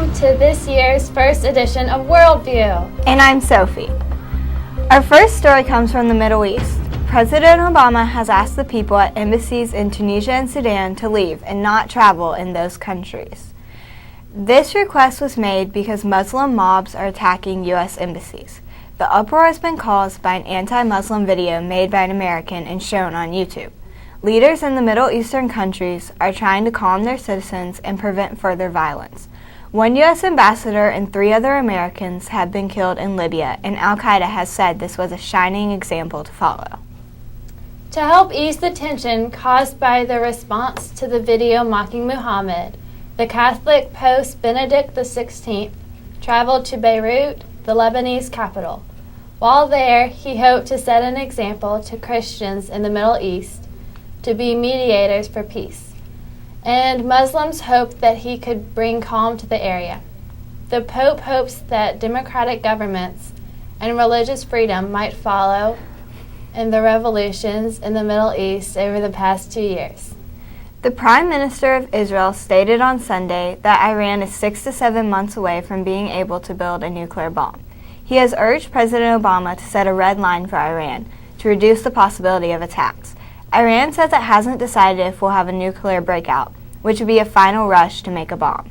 welcome to this year's first edition of WorldView. And I'm Sophie. Our first story comes from the Middle East. President Obama has asked the people at embassies in Tunisia and Sudan to leave and not travel in those countries. This request was made because Muslim mobs are attacking U.S. embassies. The uproar has been caused by an anti-Muslim video made by an American and shown on YouTube. Leaders in the Middle Eastern countries are trying to calm their citizens and prevent further violence. One U.S. ambassador and 3 other Americans have been killed in Libya, and Al-Qaeda has said this was a shining example to follow. To help ease the tension caused by the response to the video mocking Muhammad, the Catholic Pope Benedict XVI traveled to Beirut, the Lebanese capital. While there, he hoped to set an example to Christians in the Middle East to be mediators for peace, and Muslims hoped that he could bring calm to the area. The Pope hopes that democratic governments and religious freedom might follow in the revolutions in the Middle East over the past 2 years. The Prime Minister of Israel stated on Sunday that Iran is 6 to 7 months away from being able to build a nuclear bomb. He has urged President Obama to set a red line for Iran to reduce the possibility of attacks. Iran says it hasn't decided if we'll have a nuclear breakout, which would be a final rush to make a bomb.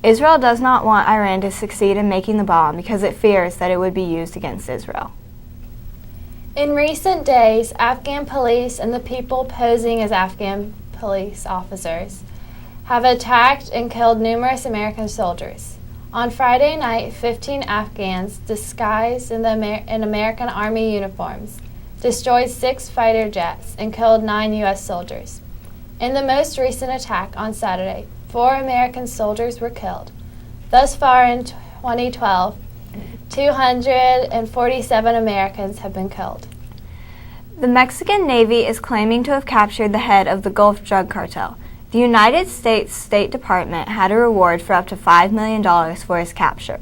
Israel does not want Iran to succeed in making the bomb because it fears that it would be used against Israel. In recent days, Afghan police and the people posing as Afghan police officers have attacked and killed numerous American soldiers. On Friday night, 15 Afghans disguised in American Army uniforms destroyed 6 fighter jets and killed 9 U.S. soldiers. In the most recent attack on Saturday, 4 American soldiers were killed. Thus far in 2012, 247 Americans have been killed. The Mexican Navy is claiming to have captured the head of the Gulf drug cartel. The United States State Department had a reward for up to $5 million for his capture.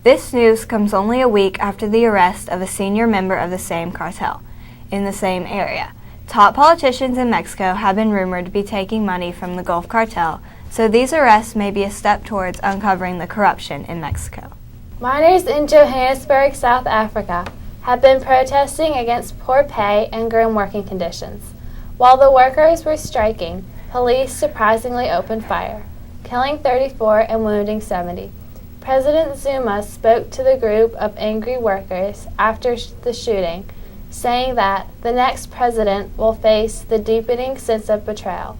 This news comes only a week after the arrest of a senior member of the same cartel in the same area. Top politicians in Mexico have been rumored to be taking money from the Gulf cartel, so these arrests may be a step towards uncovering the corruption in Mexico. Miners in Johannesburg, South Africa, have been protesting against poor pay and grim working conditions. While the workers were striking, police surprisingly opened fire, killing 34 and wounding 70. President Zuma spoke to the group of angry workers after the shooting, saying that the next president will face the deepening sense of betrayal.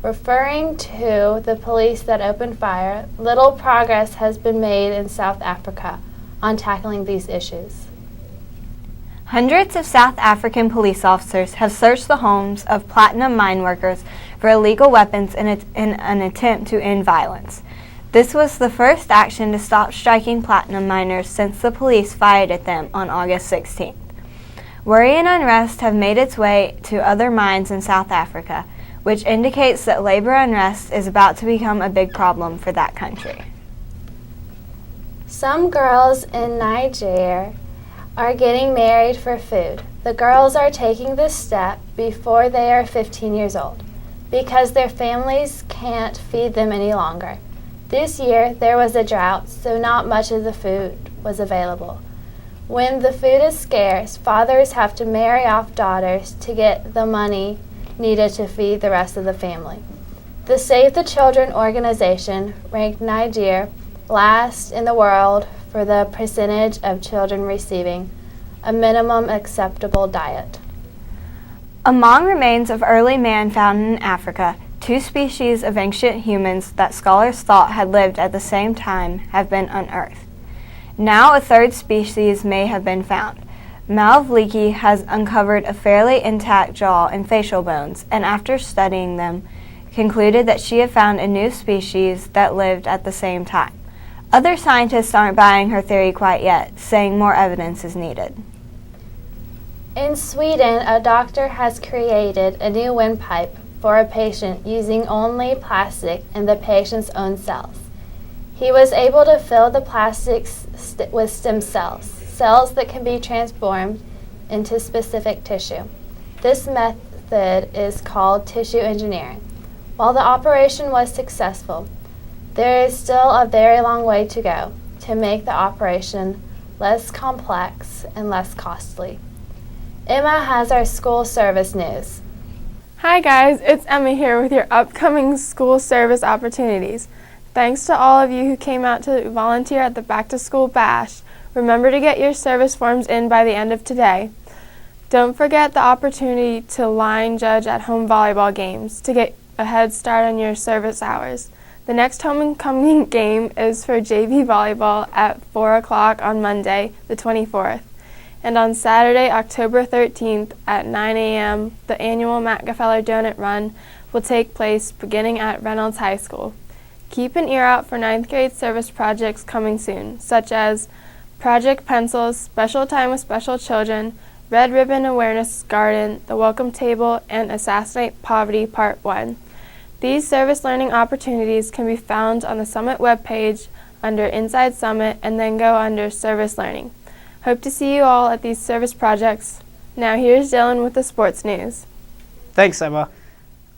Referring to the police that opened fire, little progress has been made in South Africa on tackling these issues. Hundreds of South African police officers have searched the homes of platinum mine workers for illegal weapons in an attempt to end violence. This was the first action to stop striking platinum miners since the police fired at them on August 16th. Worry and unrest have made its way to other mines in South Africa, which indicates that labor unrest is about to become a big problem for that country. Some girls in Nigeria are getting married for food. The girls are taking this step before they are 15 years old because their families can't feed them any longer. This year there was a drought, so not much of the food was available. When the food is scarce, fathers have to marry off daughters to get the money needed to feed the rest of the family. The Save the Children organization ranked Nigeria last in the world for the percentage of children receiving a minimum acceptable diet. Among remains of early man found in Africa, 2 species of ancient humans that scholars thought had lived at the same time have been unearthed. Now a 3rd species may have been found. Malvliki has uncovered a fairly intact jaw and facial bones, and after studying them, concluded that she had found a new species that lived at the same time. Other scientists aren't buying her theory quite yet, saying more evidence is needed. In Sweden, a doctor has created a new windpipe for a patient using only plastic and the patient's own cells. He was able to fill the plastics with stem cells, cells that can be transformed into specific tissue. This method is called tissue engineering. While the operation was successful, There is still a very long way to go to make the operation less complex and less costly. Emma has our school service news. Hi guys, it's Emma here with your upcoming school service opportunities. Thanks to all of you who came out to volunteer at the Back to School Bash. Remember to get your service forms in by the end of today. Don't forget the opportunity to line judge at home volleyball games to get a head start on your service hours. The next homecoming game is for JV volleyball at 4 o'clock on Monday, the 24th. And on Saturday, October 13th at 9 a.m., the annual Mackefeller Donut Run will take place beginning at Reynolds High School. Keep an ear out for 9th grade service projects coming soon, such as Project Pencils, Special Time with Special Children, Red Ribbon Awareness Garden, The Welcome Table, and Assassinate Poverty Part 1. These service learning opportunities can be found on the Summit webpage under Inside Summit and then go under Service Learning. Hope to see you all at these service projects. Now here's Dylan with the sports news. Thanks, Emma.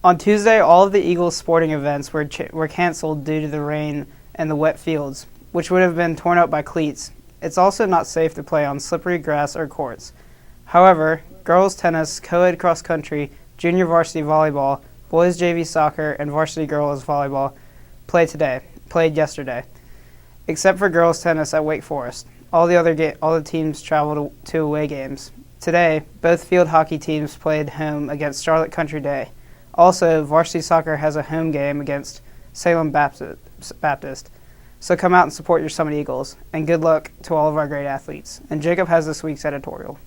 On Tuesday, all of the Eagles sporting events were canceled due to the rain and the wet fields, which would have been torn up by cleats. It's also not safe to play on slippery grass or courts. However, girls tennis, co-ed cross country, junior varsity volleyball, boys JV soccer, and varsity girls volleyball played yesterday, except for girls tennis at Wake Forest. All the teams traveled to away games. Today, both field hockey teams played home against Charlotte Country Day. Also, varsity soccer has a home game against Salem Baptist. So come out and support your Summit Eagles, and good luck to all of our great athletes. And Jacob has this week's editorial.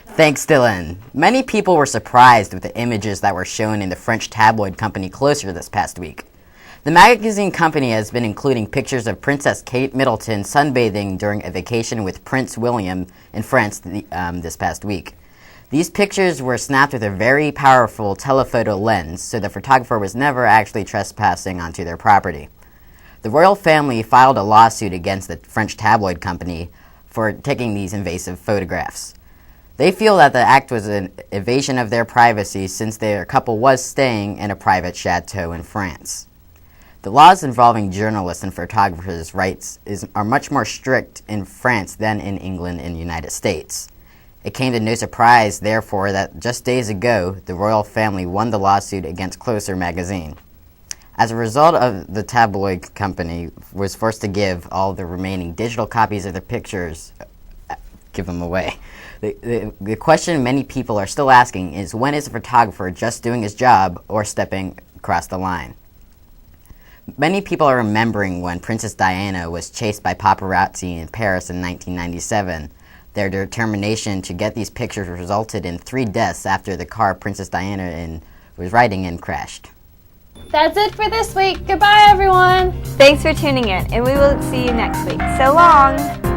Thanks, Dylan. Many people were surprised with the images that were shown in the French tabloid company Closer this past week. The magazine company has been including pictures of Princess Kate Middleton sunbathing during a vacation with Prince William in France this past week. These pictures were snapped with a very powerful telephoto lens, so the photographer was never actually trespassing onto their property. The royal family filed a lawsuit against the French tabloid company for taking these invasive photographs. They feel that the act was an invasion of their privacy since their couple was staying in a private chateau in France. The laws involving journalists and photographers' rights are much more strict in France than in England and the United States. It came to no surprise, therefore, that just days ago, the royal family won the lawsuit against Closer magazine. As a result of the tabloid company was forced to give all the remaining digital copies of the pictures, give them away. The question many people are still asking is, when is a photographer just doing his job or stepping across the line? Many people are remembering when Princess Diana was chased by paparazzi in Paris in 1997. Their determination to get these pictures resulted in 3 deaths after the car Princess Diana was riding in crashed. That's it for this week. Goodbye, everyone. Thanks for tuning in, and we will see you next week. So long!